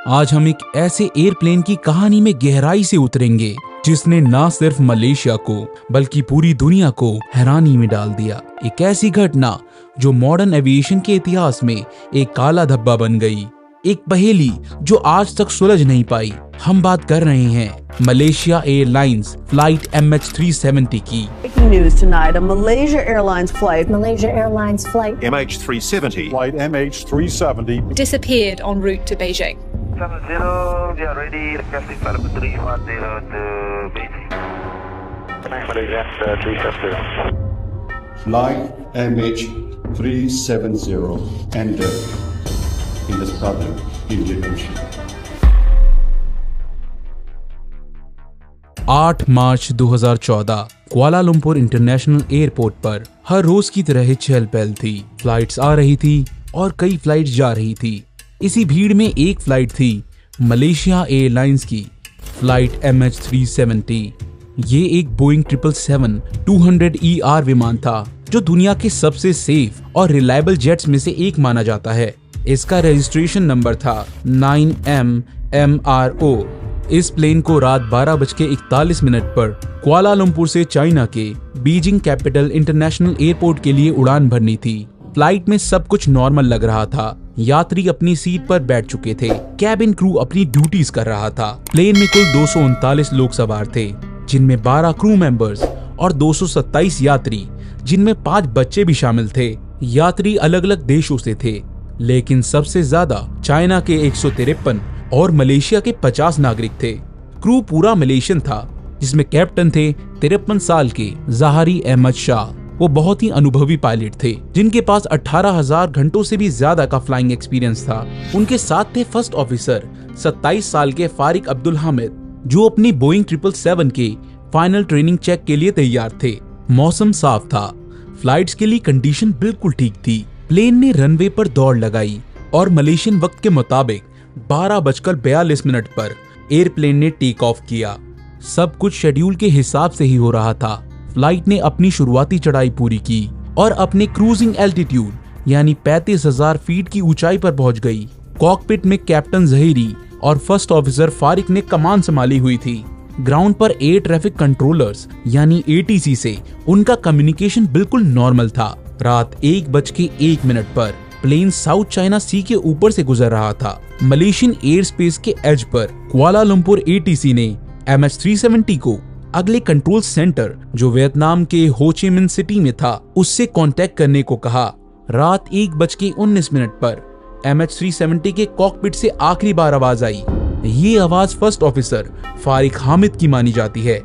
आज हम एक ऐसे एयरप्लेन की कहानी में गहराई से उतरेंगे जिसने ना सिर्फ मलेशिया को बल्कि पूरी दुनिया को हैरानी में डाल दिया। एक ऐसी घटना जो मॉडर्न एविएशन के इतिहास में एक काला धब्बा बन गई, एक पहेली जो आज तक सुलझ नहीं पाई। हम बात कर रहे हैं मलेशिया एयरलाइंस फ्लाइट MH370 की। Breaking news tonight, a Malaysia Airlines flight MH370 Flight MH370 disappeared en route to Beijing. 70, we are ready. Requesting flight number 310 to Beijing. Malaysia 370. Flight MH370 entered in the southern Indian Ocean. 8 March 2014 Kuala Lumpur international airport पर हर रोज की तरह चहल पहल थी। Flights आ रही थी और कई flights जा रही थी। इसी भीड़ में एक फ्लाइट थी मलेशिया एयरलाइंस की फ्लाइट MH370। ये एक बोइंग 777-200ER विमान था जो दुनिया के सबसे सेफ और रिलायबल जेट्स में से एक माना जाता है। इसका रजिस्ट्रेशन नंबर था 9MMRO। इस प्लेन को रात 12:41 पर कुआलालंपुर से चाइना के बीजिंग कैपिटल इंटरनेशनल एयरपोर्ट के लिए उड़ान भरनी थी। फ्लाइट में सब कुछ नॉर्मल लग रहा था। यात्री अपनी सीट पर बैठ चुके थे। कैबिन क्रू अपनी ड्यूटीज कर रहा था। प्लेन में कुल 239 लोग सवार थे, जिनमें 12 क्रू मेंबर्स और 227 यात्री, जिनमें 5 बच्चे भी शामिल थे। यात्री अलग अलग देशों से थे, लेकिन सबसे ज्यादा चाइना के 153 और मलेशिया के 50 नागरिक थे। क्रू पूरा मलेशियन था, जिसमें कैप्टन थे 53 साल के ज़ाहरी अहमद शाह। वो बहुत ही अनुभवी पायलट थे, जिनके पास 18,000 घंटों से भी ज्यादा का फ्लाइंग एक्सपीरियंस था। उनके साथ थे फर्स्ट ऑफिसर 27 साल के फारिक अब्दुल हामिद, जो अपनी बोइंग 777 के फाइनल ट्रेनिंग चेक के लिए तैयार थे। मौसम साफ था, फ्लाइट्स के लिए कंडीशन बिल्कुल ठीक थी। प्लेन ने रनवे पर दौड़ लगाई और मलेशियन वक्त के मुताबिक 12:42 पर एयरप्लेन ने टेक ऑफ किया। सब कुछ शेड्यूल के हिसाब से ही हो रहा था। फ्लाइट ने अपनी शुरुआती चढ़ाई पूरी की और अपने क्रूजिंग एल्टीट्यूड यानी 35,000 फीट की ऊंचाई पर पहुंच गई। कॉकपिट में कैप्टन ज़हीरी और फर्स्ट ऑफिसर फारिक ने कमान संभाली हुई थी। ग्राउंड पर एयर ट्रैफिक कंट्रोलर्स यानी ATC से उनका कम्युनिकेशन बिल्कुल नॉर्मल था। रात 1:01 पर प्लेन साउथ चाइना सी के ऊपर से गुजर रहा था। मलेशियन एयर स्पेस के एज पर कुआलालंपुर ATC ने MH370 को अगले कंट्रोल सेंटर, जो वियतनाम के हो ची मिन सिटी में था, उससे कांटेक्ट करने को कहा। रात 1:19 पर MH370 के कॉकपिट से आखिरी बार आवाज आई। ये आवाज फर्स्ट ऑफिसर फारिक हामिद की मानी जाती है।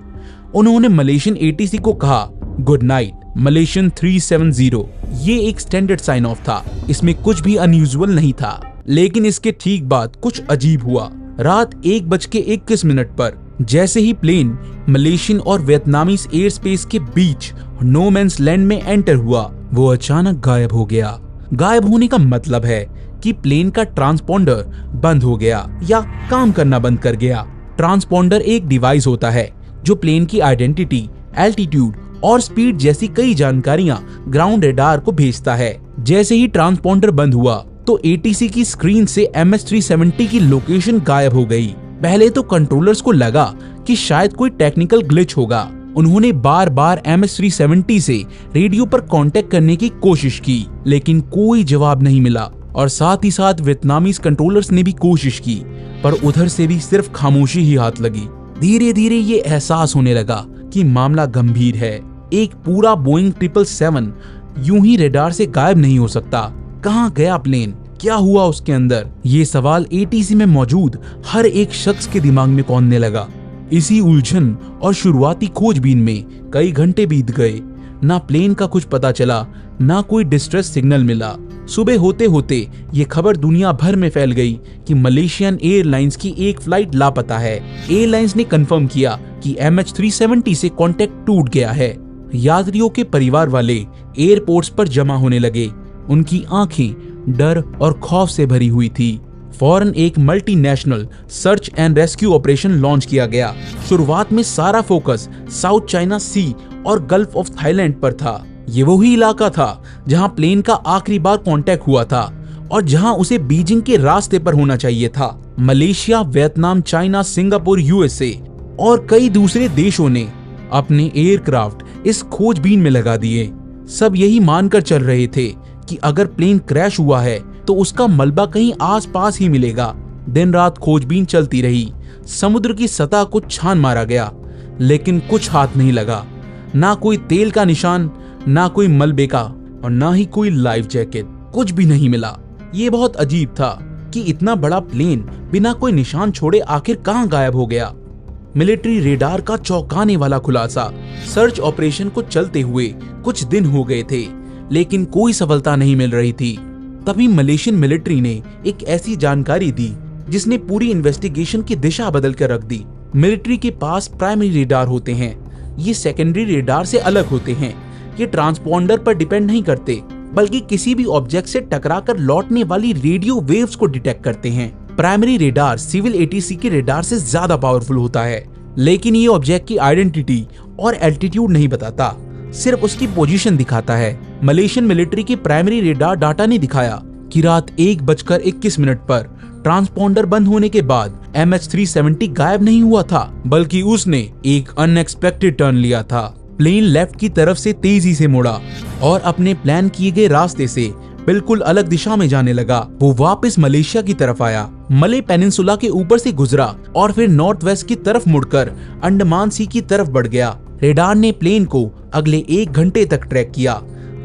उन्होंने मलेशियन ATC को कहा, गुड नाइट मलेशियन 370। ये एक स्टैंडर्ड साइन ऑफ था, इसमें कुछ भी अनयूजुअल नहीं था। लेकिन इसके ठीक बाद कुछ अजीब हुआ। रात 1:21 पर जैसे ही प्लेन मलेशियन और वियतनामी एयर स्पेस के बीच नो मैंस लैंड में एंटर हुआ, वो अचानक गायब हो गया। गायब होने का मतलब है कि प्लेन का ट्रांसपोंडर बंद हो गया या काम करना बंद कर गया। ट्रांसपोंडर एक डिवाइस होता है जो प्लेन की आइडेंटिटी, एल्टीट्यूड और स्पीड जैसी कई जानकारियां ग्राउंड रेडार को भेजता है। जैसे ही ट्रांसपोंडर बंद हुआ तो ATC की स्क्रीन से MH370 की लोकेशन गायब हो गई। पहले तो कंट्रोलर्स को लगा कि शायद कोई टेक्निकल ग्लिच होगा। उन्होंने बार बार MH370 से रेडियो पर कांटेक्ट करने की कोशिश की, लेकिन कोई जवाब नहीं मिला। और साथ ही साथ वियतनामी कंट्रोलर्स ने भी कोशिश की, पर उधर से भी सिर्फ खामोशी ही हाथ लगी। धीरे धीरे ये एहसास होने लगा कि मामला गंभीर है। एक पूरा बोइंग 777 यूं ही रेडार से गायब नहीं हो सकता। कहाँ गया प्लेन? क्या हुआ उसके अंदर? ये सवाल ATC में मौजूद हर एक शख्स के दिमाग में कौंधने लगा। इसी उलझन और शुरुआती खोजबीन में कई घंटे बीत गए। ना प्लेन का कुछ पता चला, ना कोई डिस्ट्रेस सिग्नल मिला। सुबह होते होते ये खबर दुनिया भर में फैल गई कि मलेशियन एयरलाइंस की एक फ्लाइट लापता है। एयरलाइंस ने कंफर्म किया कि MH370 से कांटेक्ट टूट गया है। यात्रियों के परिवार वाले एयरपोर्ट्स पर जमा होने लगे। उनकी आंखें डर और खौफ से भरी हुई थी। फौरन एक multinational search and rescue operation launch किया गया। शुरुआत में सारा फोकस साउथ चाइना सी और गल्फ ऑफ थाईलैंड पर था। ये वही इलाका था जहां प्लेन का आखिरी बार कांटेक्ट हुआ था और जहां उसे बीजिंग के रास्ते पर होना चाहिए था। Malaysia, Vietnam, China, Singapore, USA और कई दूसरे देशों ने अपने एयरक्राफ्ट इस खोजबीन में लगा दिए। सब यही मानकर चल रहे थे कि अगर प्लेन क्रैश हुआ है तो उसका मलबा कहीं आसपास ही मिलेगा। दिन रात खोजबीन चलती रही। समुद्र की सतह को छान मारा गया, लेकिन कुछ हाथ नहीं लगा। ना कोई तेल का निशान, ना कोई मलबे का, और ना ही कोई लाइफ जैकेट। कुछ भी नहीं मिला। ये बहुत अजीब था कि इतना बड़ा प्लेन बिना कोई निशान छोड़े आखिर कहां गायब हो गया। मिलिट्री रेडार का चौंकाने वाला खुलासा। सर्च ऑपरेशन को चलते हुए कुछ दिन हो गए थे, लेकिन कोई सफलता नहीं मिल रही थी। तभी मलेशियन मिलिट्री ने एक ऐसी जानकारी दी जिसने पूरी इन्वेस्टिगेशन की दिशा बदल कर रख दी। मिलिट्री के पास प्राइमरी रेडार होते हैं, ये सेकेंडरी रेडार से अलग होते हैं। ये ट्रांसपॉन्डर पर डिपेंड नहीं करते, बल्कि किसी भी ऑब्जेक्ट से टकराकर लौटने वाली रेडियो वेव्स को डिटेक्ट करते हैं। प्राइमरी रेडार सिविल एटीसी के रेडार से ज्यादा पावरफुल होता है, लेकिन ये ऑब्जेक्ट की आइडेंटिटी और एल्टीट्यूड नहीं बताता, सिर्फ उसकी पोजीशन दिखाता है। मलेशियन मिलिट्री की प्राइमरी रेडार डाटा ने दिखाया कि रात 1:21 पर ट्रांसपॉन्डर बंद होने के बाद MH370 गायब नहीं हुआ था, बल्कि उसने एक अनएक्सपेक्टेड टर्न लिया था। प्लेन लेफ्ट की तरफ से तेजी से मुड़ा और अपने प्लान किए गए रास्ते से बिल्कुल अलग दिशा में जाने लगा। वो वापस मलेशिया की तरफ आया, मले पेनिनसुला के ऊपर से गुजरा और फिर नॉर्थ वेस्ट की तरफ मुड़कर अंडमान सी की तरफ बढ़ गया। रेडार ने प्लेन को अगले 1 घंटे तक ट्रैक किया,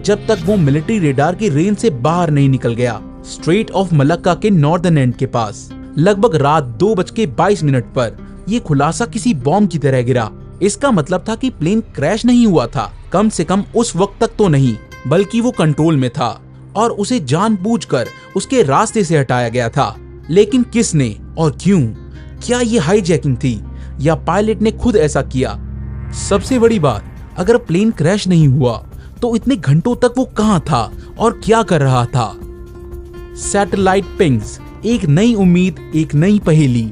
जब तक वो मिलिट्री रेडार की रेंज से बाहर नहीं निकल गया। स्ट्रेट ऑफ मलक्का के नॉर्दर्न एंड के पास लगभग रात 2:22 पर यह खुलासा किसी बॉम्ब की तरह गिरा। इसका मतलब था कि प्लेन क्रैश नहीं हुआ था, कम से कम उस वक्त तक तो नहीं, बल्कि वो कंट्रोल में था और उसे जानबूझकर उसके रास्ते से हटाया गया था। लेकिन किसने और क्यों? क्या ये हाईजैकिंग थी या पायलट ने खुद ऐसा किया? सबसे बड़ी बात, अगर प्लेन क्रैश नहीं हुआ तो इतने घंटों तक वो कहां था और क्या कर रहा था? सैटेलाइट पिंग्स, एक नई उम्मीद, एक नई पहेली।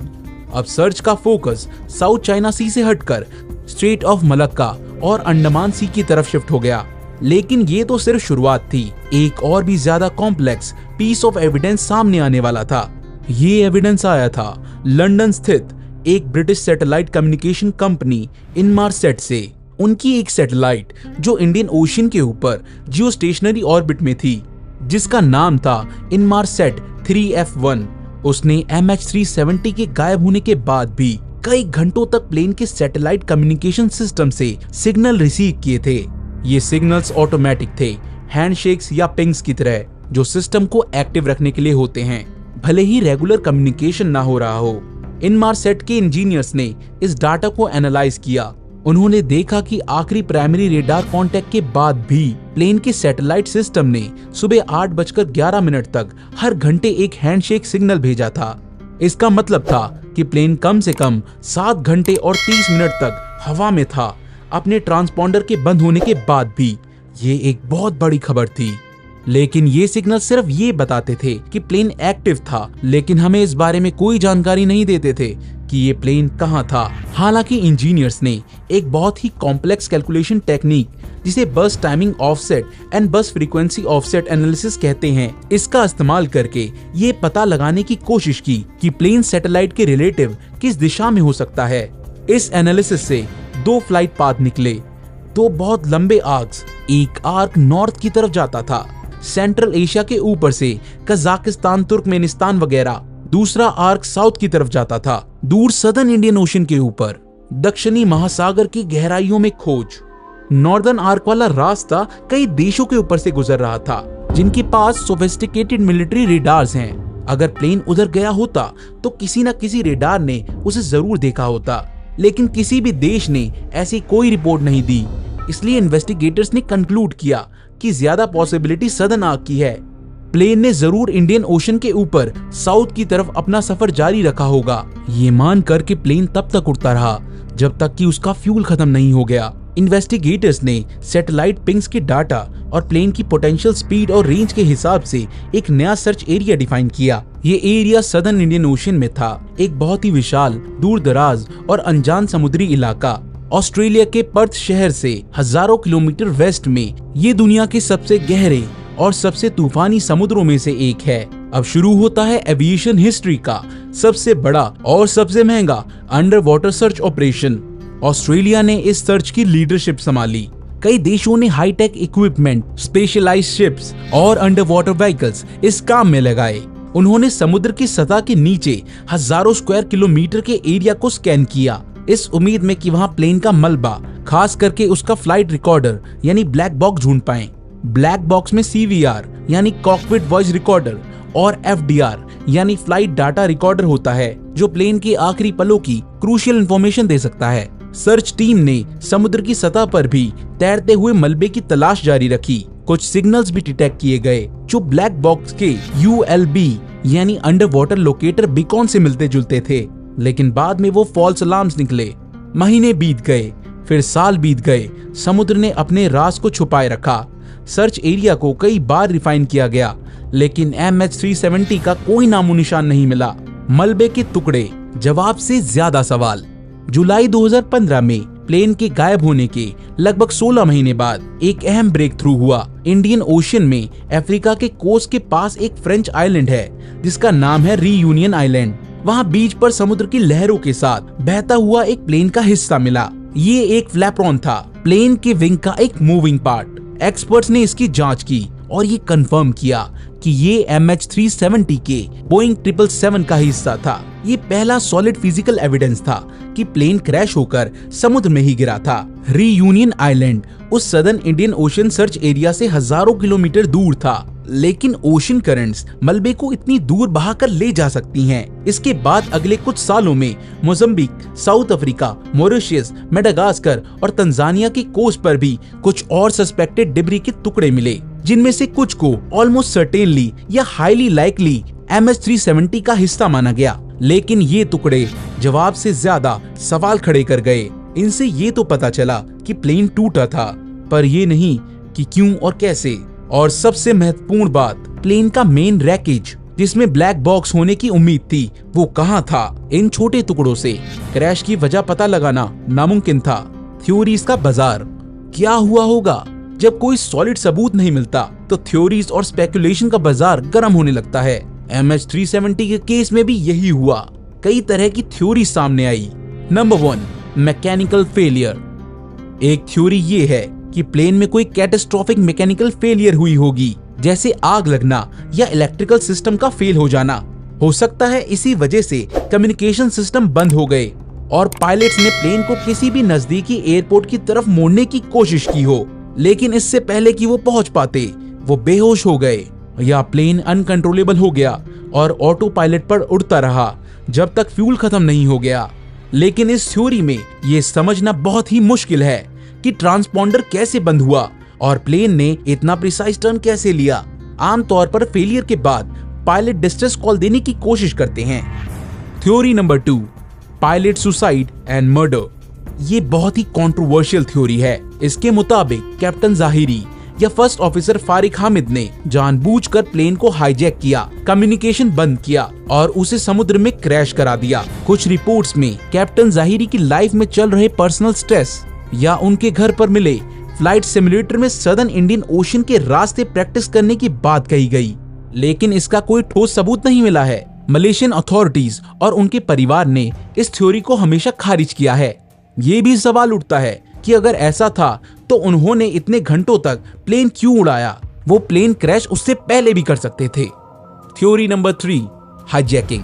अब सर्च का फोकस साउथ चाइना सी से हटकर स्ट्रेट ऑफ मलक्का और अंडमान सी की तरफ शिफ्ट हो गया। लेकिन ये तो सिर्फ शुरुआत थी। एक और भी ज्यादा कॉम्प्लेक्स पीस ऑफ एविडेंस सामने आने वाला था। ये एविडेंस आया था लंदन स्थित एक ब्रिटिश सैटेलाइट कम्युनिकेशन कंपनी इनमारसेट से। उनकी एक सैटेलाइट जो इंडियन ओशन के ऊपर जियो स्टेशनरी ऑर्बिट में थी, जिसका नाम था इनमारसेट 3F1। उसने MH370 के गायब होने के बाद भी कई घंटों तक प्लेन के सैटेलाइट कम्युनिकेशन सिस्टम से सिग्नल रिसीव किए थे। ये सिग्नल्स ऑटोमेटिक थे, हैंडशेक्स या पिंग्स की तरह, जो सिस्टम को एक्टिव रखने के लिए होते हैं, भले ही रेगुलर कम्युनिकेशन ना हो रहा हो। इनमारसेट के इंजीनियर्स ने इस डाटा को एनालाइज किया। उन्होंने देखा कि आखिरी प्राइमरी रेडार कांटेक्ट के बाद भी प्लेन के सैटेलाइट सिस्टम ने सुबह 8:11 तक हर घंटे एक हैंडशेक सिग्नल भेजा था। इसका मतलब था कि प्लेन कम से कम 7 घंटे और 30 मिनट तक हवा में था, अपने ट्रांसपॉन्डर के बंद होने के बाद भी। ये एक बहुत बड़ी खबर थी। लेकिन ये सिग्नल सिर्फ ये बताते थे कि प्लेन एक्टिव था, लेकिन हमें इस बारे में कोई जानकारी नहीं देते थे कि ये प्लेन कहां था। हालांकि इंजीनियर्स ने एक बहुत ही कॉम्प्लेक्स कैलकुलेशन टेक्निक, जिसे बस टाइमिंग ऑफसेट एंड बस फ्रीक्वेंसी ऑफसेट एनालिसिस कहते हैं, इसका इस्तेमाल करके ये पता लगाने की कोशिश की कि प्लेन सैटेलाइट के रिलेटिव किस दिशा में हो सकता है। इस एनालिसिस से 2 फ्लाइट पाथ निकले, 2 बहुत लंबे आर्क्स। एक आर्क नॉर्थ की तरफ जाता था, सेंट्रल एशिया के ऊपर से कजाकिस्तान, तुर्कमेनिस्तान वगैरह। दूसरा आर्क साउथ की तरफ जाता था, दूर सदर्न इंडियन ओशन के ऊपर, दक्षिणी महासागर की गहराइयों में खोज। नॉर्दर्न आर्क वाला रास्ता कई देशों के ऊपर से गुजर रहा था, जिनके पास सोफिस्टिकेटेड मिलिट्री रेडार्स हैं। अगर प्लेन उधर गया होता तो किसी न किसी रेडार ने उसे जरूर देखा होता, लेकिन किसी भी देश ने ऐसी कोई रिपोर्ट नहीं दी। इसलिए इन्वेस्टिगेटर्स ने कंक्लूड किया कि ज्यादा पॉसिबिलिटी सदर्न आर्क की है। प्लेन ने जरूर इंडियन ओशन के ऊपर साउथ की तरफ अपना सफर जारी रखा होगा। ये मानकर कि प्लेन तब तक उड़ता रहा जब तक कि उसका फ्यूल खत्म नहीं हो गया। इन्वेस्टिगेटर्स ने सैटेलाइट पिंग्स के डाटा और प्लेन की पोटेंशियल स्पीड और रेंज के हिसाब से एक नया सर्च एरिया डिफाइन किया। ये एरिया सदर्न इंडियन ओशन में था, एक बहुत ही विशाल, दूर दराज और अनजान समुद्री इलाका। ऑस्ट्रेलिया के पर्थ शहर से हजारों किलोमीटर वेस्ट में ये दुनिया के सबसे गहरे और सबसे तूफानी समुद्रों में से एक है। अब शुरू होता है एविएशन हिस्ट्री का सबसे बड़ा और सबसे महंगा under water search operation. Australia ने इस सर्च की लीडरशिप संभाली। कई देशों ने हाईटेक इक्विपमेंट, स्पेशलाइज्ड शिप्स और अंडर वाटर व्हीकल्स इस काम में लगाए। उन्होंने समुद्र की सतह के नीचे हजारों स्क्वायर किलोमीटर के एरिया को स्कैन किया, इस उम्मीद में कि वहां प्लेन का मलबा, खास करके उसका फ्लाइट रिकॉर्डर यानी ब्लैक बॉक्स ढूंढ पाएं। ब्लैक बॉक्स में CVR यानी कॉकपिट वॉइस रिकॉर्डर और FDR यानी फ्लाइट डाटा रिकॉर्डर होता है, जो प्लेन के आखिरी पलों की क्रूशियल इंफॉर्मेशन दे सकता है। सर्च टीम ने समुद्र की सतह पर भी तैरते हुए मलबे की तलाश जारी रखी। कुछ सिग्नल्स भी डिटेक्ट किए गए जो ब्लैक बॉक्स के ULB यानी अंडर वाटर लोकेटर बीकॉन से मिलते जुलते थे, लेकिन बाद में वो फॉल्स अलार्म्स निकले। महीने बीत गए, फिर साल बीत गए, समुद्र ने अपने राज को छुपाए रखा। सर्च एरिया को कई बार रिफाइन किया गया, लेकिन MH370 का कोई नामो निशान नहीं मिला। मलबे के टुकड़े, जवाब से ज्यादा सवाल। जुलाई 2015 में प्लेन के गायब होने के लगभग 16 महीने बाद एक अहम ब्रेक थ्रू हुआ। इंडियन ओशन में अफ्रीका के कोस्ट के पास एक फ्रेंच आइलैंड है जिसका नाम है रीयूनियन आइलैंड। वहाँ बीच पर समुद्र की लहरों के साथ बहता हुआ एक प्लेन का हिस्सा मिला। ये एक फ्लैपरॉन था, प्लेन के विंग का एक मूविंग पार्ट। एक्सपर्ट्स ने इसकी जांच की और ये कंफर्म किया कि ये MH370 के बोइंग 777 का हिस्सा था। ये पहला सॉलिड फिजिकल एविडेंस था कि प्लेन क्रैश होकर समुद्र में ही गिरा था। रीयूनियन आइलैंड उस southern Indian ocean search area से हजारों किलोमीटर दूर था, लेकिन ओशन करंट्स मलबे को इतनी दूर बहाकर ले जा सकती हैं। इसके बाद अगले कुछ सालों में Mozambique, south Africa, Mauritius, Madagascar और तंजानिया की कोस्ट पर भी कुछ और सस्पेक्टेड डिब्री के टुकड़े मिले, जिनमें से कुछ को ऑलमोस्ट सर्टेनली या हाईली लाइकली MH370 का हिस्सा माना गया। लेकिन ये टुकड़े जवाब से ज्यादा सवाल खड़े कर गए। इनसे ये तो पता चला कि प्लेन टूटा था, पर ये नहीं कि क्यों और कैसे। और सबसे महत्वपूर्ण बात, प्लेन का मेन रैकेज जिसमें ब्लैक बॉक्स होने की उम्मीद थी, वो कहाँ था। इन छोटे टुकड़ों से क्रैश की वजह पता लगाना नामुमकिन था। थ्योरीज का बाजार, क्या हुआ होगा जब कोई सॉलिड सबूत नहीं मिलता तो थ्योरीज और स्पेकुलेशन का बाजार गर्म होने लगता है। MH370 के केस में भी यही हुआ। कई तरह की थ्योरी सामने आई। Number 1, mechanical failure. एक थ्योरी ये है कि प्लेन में कोई कैटास्ट्रोफिक मैकेनिकल फेलियर हुई होगी, जैसे आग लगना या इलेक्ट्रिकल सिस्टम का फेल हो जाना। हो सकता है इसी वजह से कम्युनिकेशन सिस्टम बंद हो गए और पायलट्स ने प्लेन को किसी भी नजदीकी एयरपोर्ट की तरफ मोड़ने की कोशिश की हो, लेकिन इससे पहले कि वो पहुंच पाते वो बेहोश हो गए, या प्लेन अनकंट्रोलेबल हो गया और ऑटो पायलट पर उड़ता रहा जब तक फ्यूल खत्म नहीं हो गया। लेकिन इस थ्योरी में ये समझना बहुत ही मुश्किल है कि ट्रांसपॉन्डर कैसे बंद हुआ और प्लेन ने इतना प्रिसाइज टर्न कैसे लिया। आमतौर पर फेलियर के बाद पायलट डिस्ट्रेस कॉल देने की कोशिश करते हैं। Theory number 2, pilot suicide and murder. ये बहुत ही कंट्रोवर्शियल थ्योरी है। इसके मुताबिक कैप्टन जाहिरी या फर्स्ट ऑफिसर फारिक हामिद ने जानबूझकर प्लेन को हाईजैक किया, कम्युनिकेशन बंद किया और उसे समुद्र में क्रैश करा दिया। कुछ रिपोर्ट्स में कैप्टन जाहिरी की लाइफ में चल रहे पर्सनल स्ट्रेस या उनके घर पर मिले फ्लाइट सिमुलेटर में सदर्न इंडियन ओशन के रास्ते प्रैक्टिस करने की बात कही गई, लेकिन इसका कोई ठोस सबूत नहीं मिला है। मलेशियन अथॉरिटीज और उनके परिवार ने इस थ्योरी को हमेशा खारिज किया है। ये भी सवाल उठता है कि अगर ऐसा था तो उन्होंने इतने घंटों तक प्लेन क्यों उड़ाया? वो प्लेन क्रैश उससे पहले भी कर सकते थे। Theory number 3, hijacking.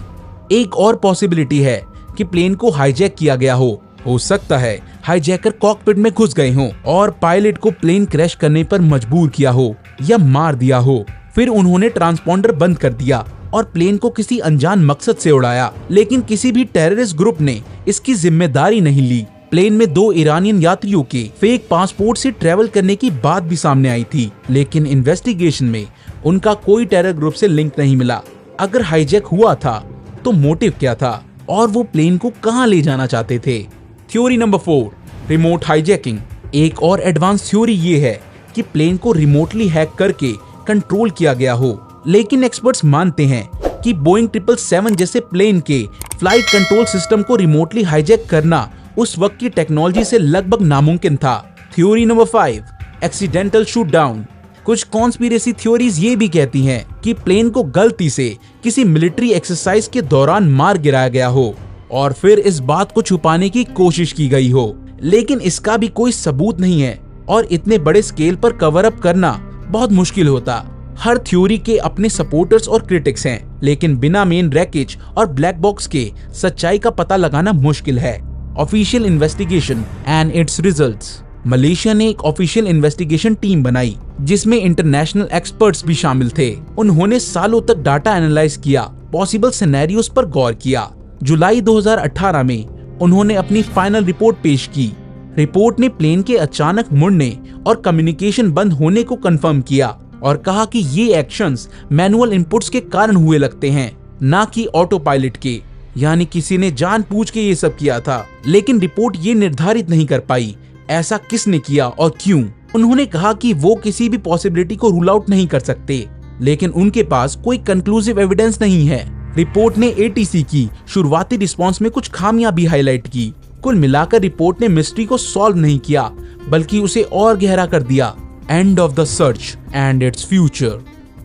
एक और पॉसिबिलिटी है कि प्लेन को हाईजैक किया गया हो सकता है हाईजैकर कॉकपिट में घुस गए हों और पायलट को प्लेन क्रैश करने पर मजबूर किया हो या मार दिया हो। फिर उन्होंने ट्रांसपॉन्डर बंद कर दिया और प्लेन को किसी अनजान मकसद से उड़ाया, लेकिन किसी भी टेररिस्ट ग्रुप ने इसकी जिम्मेदारी नहीं ली। प्लेन में 2 ईरानियन यात्रियों के फेक पासपोर्ट से ट्रेवल करने की बात भी सामने आई थी, लेकिन इन्वेस्टिगेशन में उनका कोई टेरर ग्रुप से लिंक नहीं मिला। अगर हाईजैक हुआ था तो मोटिव क्या था और वो प्लेन को कहां ले जाना चाहते थे? Theory number 4, remote hijacking. एक और एडवांस थ्योरी ये है कि प्लेन को रिमोटली हैक करके कंट्रोल किया गया हो, लेकिन एक्सपर्ट्स मानते हैं कि बोइंग 777 जैसे प्लेन के फ्लाइट कंट्रोल सिस्टम को रिमोटली हाईजैक करना उस वक्त की टेक्नोलॉजी से लगभग नामुमकिन था। Theory number 5, accidental shoot down. कुछ कॉन्स्पिरेसी थ्योरीज ये भी कहती हैं कि प्लेन को गलती से किसी मिलिट्री एक्सरसाइज के दौरान मार गिराया गया हो और फिर इस बात को छुपाने की कोशिश की गई हो, लेकिन इसका भी कोई सबूत नहीं है और इतने बड़े स्केल पर कवर अप करना बहुत मुश्किल होता। हर थ्योरी के अपने सपोर्टर्स और क्रिटिक्स हैं, लेकिन बिना मेन रैकेज और ब्लैक बॉक्स के सच्चाई का पता लगाना मुश्किल है। Official investigation and it's results. Malaysia ने एक ऑफिशियल इन्वेस्टिगेशन टीम बनाई जिसमें इंटरनेशनल एक्सपर्ट्स भी शामिल थे। उन्होंने सालों तक डाटा एनालाइज किया, पॉसिबल सिनेरियोस पर गौर किया। जुलाई 2018 में उन्होंने अपनी फाइनल रिपोर्ट पेश की। रिपोर्ट ने प्लेन के अचानक मुड़ने और कम्युनिकेशन बंद होने को कंफर्म किया और कहा कि ये एक्शंस मैनुअल इनपुट्स के कारण हुए लगते हैं, ना कि ऑटो पायलट के, यानी किसी ने जानबूझ के ये सब किया था। लेकिन रिपोर्ट ये निर्धारित नहीं कर पाई ऐसा किसने किया और क्यों। उन्होंने कहा कि वो किसी भी पॉसिबिलिटी को रूल आउट नहीं कर सकते, लेकिन उनके पास कोई कंक्लूसिव एविडेंस नहीं है। रिपोर्ट ने एटीसी की शुरुआती रिस्पांस में कुछ खामियां भी हाईलाइट की। कुल मिलाकर रिपोर्ट ने मिस्ट्री को सॉल्व नहीं किया, बल्कि उसे और गहरा कर दिया। End of the search and its future.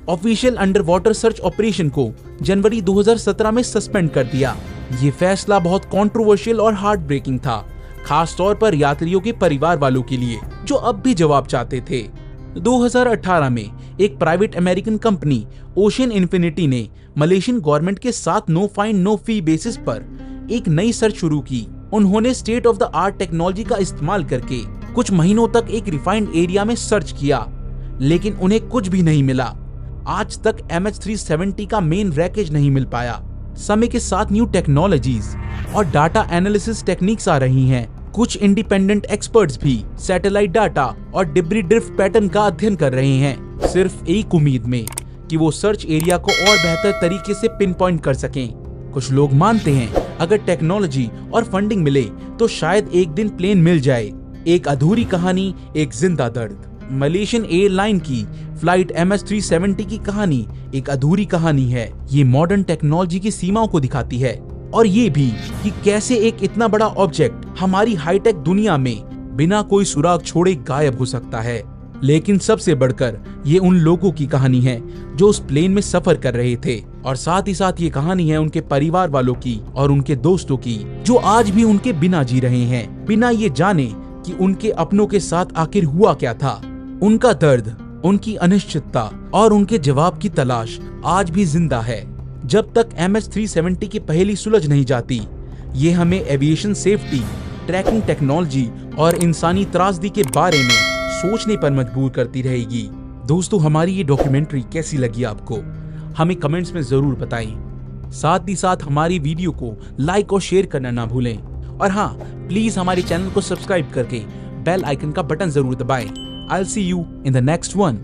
Official under water search operation को जनवरी 2017 में सस्पेंड कर दिया। ये फैसला बहुत कंट्रोवर्शियल और हार्ट ब्रेकिंग था, खास तौर पर यात्रियों के परिवार वालों के लिए जो अब भी जवाब चाहते थे। 2018 में एक private American company Ocean Infinity ने मलेशियन गवर्नमेंट के साथ no find no fee basis पर एक नई सर्च शुरू की। उन्होंने state of the art technology का इस्तेमाल करके कुछ महीनों तक एक रिफाइंड एरिया में सर्च किया, लेकिन उन्हें कुछ भी नहीं मिला। आज तक MH370 का मेन रैकेज नहीं मिल पाया। समय के साथ न्यू टेक्नोलॉजीज और डाटा एनालिसिस टेक्निक्स आ रही हैं। कुछ इंडिपेंडेंट एक्सपर्ट्स भी सैटेलाइट डाटा और डिब्री ड्रिफ्ट पैटर्न का अध्ययन कर रहे हैं, सिर्फ एक उम्मीद में कि वो सर्च एरिया को और बेहतर तरीके से पिन पॉइंट कर सकें। कुछ लोग मानते हैं अगर टेक्नोलॉजी और फंडिंग मिले तो शायद एक दिन प्लेन मिल जाए। एक अधूरी कहानी, एक जिंदा दर्द। मलेशियन एयरलाइन की फ्लाइट MH370 की कहानी एक अधूरी कहानी है। ये मॉडर्न टेक्नोलॉजी की सीमाओं को दिखाती है और ये भी कि कैसे एक इतना बड़ा ऑब्जेक्ट हमारी हाईटेक दुनिया में बिना कोई सुराग छोड़े गायब हो सकता है। लेकिन सबसे बढ़कर ये उन लोगों की कहानी है जो उस प्लेन में सफर कर रहे थे, और साथ ही साथ ये कहानी है उनके परिवार वालों की और उनके दोस्तों की जो आज भी उनके बिना जी रहे हैं, बिना ये जाने कि उनके अपनों के साथ आखिर हुआ क्या था। उनका दर्द, उनकी अनिश्चितता और उनके जवाब की तलाश आज भी जिंदा है। जब तक MH370 की पहेली सुलझ नहीं जाती, ये हमें एविएशन सेफ्टी, ट्रैकिंग टेक्नोलॉजी और इंसानी त्रासदी के बारे में सोचने पर मजबूर करती रहेगी। दोस्तों, हमारी ये डॉक्यूमेंट्री कैसी लगी आपको, हमें कमेंट्स में जरूर बताएं। साथ ही साथ हमारी वीडियो को लाइक और शेयर करना ना भूलें, और हाँ, प्लीज हमारे चैनल को सब्सक्राइब करके बेल आइकन का बटन जरूर दबाएं। I'll see you in the next one.